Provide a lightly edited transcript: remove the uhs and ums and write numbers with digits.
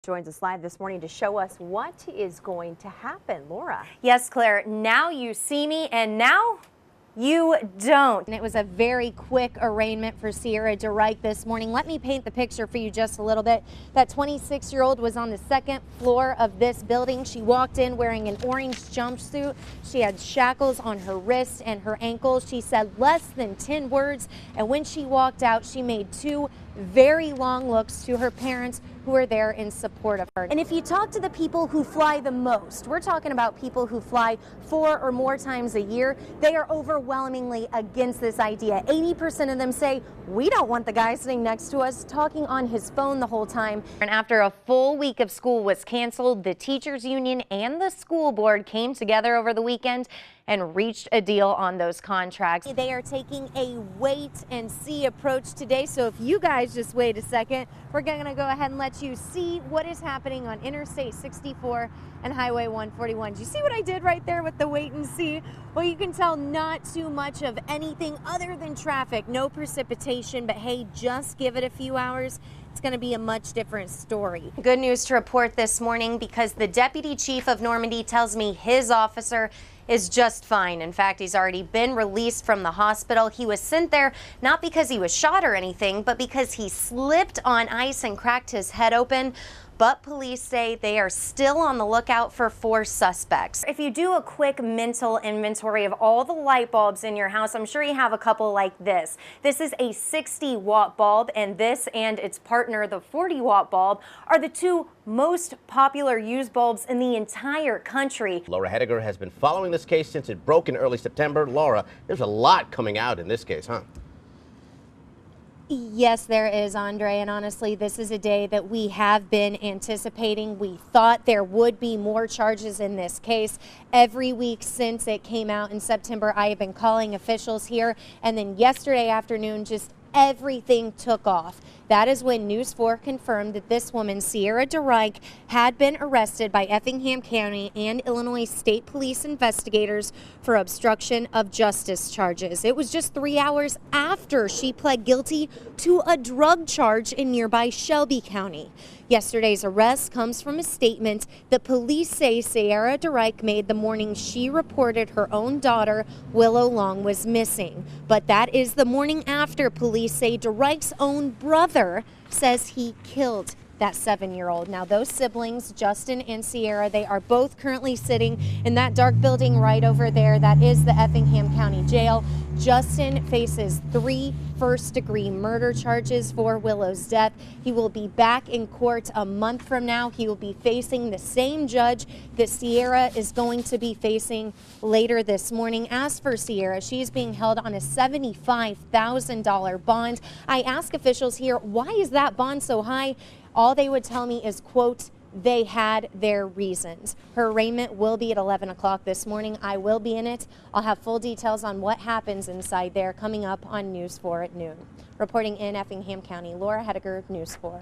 Joins us live this morning to show us what is going to happen. Laura. Yes, Claire, now you see me and now you don't. And it was a very quick arraignment for Sierra DeRike this morning. Let me paint the picture for you just a little bit. That 26-year-old was on the second floor of this building. She walked in wearing an orange jumpsuit. She had shackles on her wrists and her ankles. She said less than 10 words, and when she walked out, she made two very long looks to her parents who are there in support of her. And if you talk to the people who fly the most, we're talking about people who fly 4 or more times a year, they are overwhelmingly against this idea. 80% of them say, we don't want the guy sitting next to us talking on his phone the whole time. And after a full week of school was canceled, the teachers union and the school board came together over the weekend and reached a deal on those contracts. They are taking a wait and see approach today. So if you guys just wait a second, we're going to go ahead and let you see what is happening on Interstate 64 and Highway 141. Do you see what I did right there with the wait and see? Well, you can tell not too much of anything other than traffic, no precipitation, but hey, just give it a few hours. It's going to be a much different story. Good news to report this morning because the deputy chief of Normandy tells me his officer is just fine. In fact, he's already been released from the hospital. He was sent there not because he was shot or anything, but because he slipped on ice and cracked his head open. But police say they are still on the lookout for 4 suspects. If you do a quick mental inventory of all the light bulbs in your house, I'm sure you have a couple like this. This is a 60-watt bulb, and this and its partner, the 40-watt bulb, are the 2 most popular used bulbs in the entire country. Laura Hettiger has been following this case since it broke in early September. Laura, there's a lot coming out in this case, huh? Yes, there is, Andre, and honestly, this is a day that we have been anticipating. We thought there would be more charges in this case. Every week since it came out in September, I have been calling officials here, and then yesterday afternoon, just everything took off. That is when News 4 confirmed that this woman, Sierra DeRike, had been arrested by Effingham County and Illinois State Police investigators for obstruction of justice charges. It was just 3 hours after she pled guilty to a drug charge in nearby Shelby County. Yesterday's arrest comes from a statement that police say Sierra DeRike made the morning she reported her own daughter, Willow Long, was missing. But that is the morning after police say DeRike's own brother says he killed that 7-year-old. Now, those siblings, Justin and Sierra, they are both currently sitting in that dark building right over there. That is the Effingham County Jail. Justin faces 3 first-degree murder charges for Willow's death. He will be back in court a month from now. He will be facing the same judge that Sierra is going to be facing later this morning. As for Sierra, she is being held on a $75,000 bond. I ask officials here, why is that bond so high? All they would tell me is, quote, they had their reasons. Her arraignment will be at 11 o'clock this morning. I will be in it. I'll have full details on what happens inside there coming up on News 4 at noon. Reporting in Effingham County, Laura Hettiger, News 4.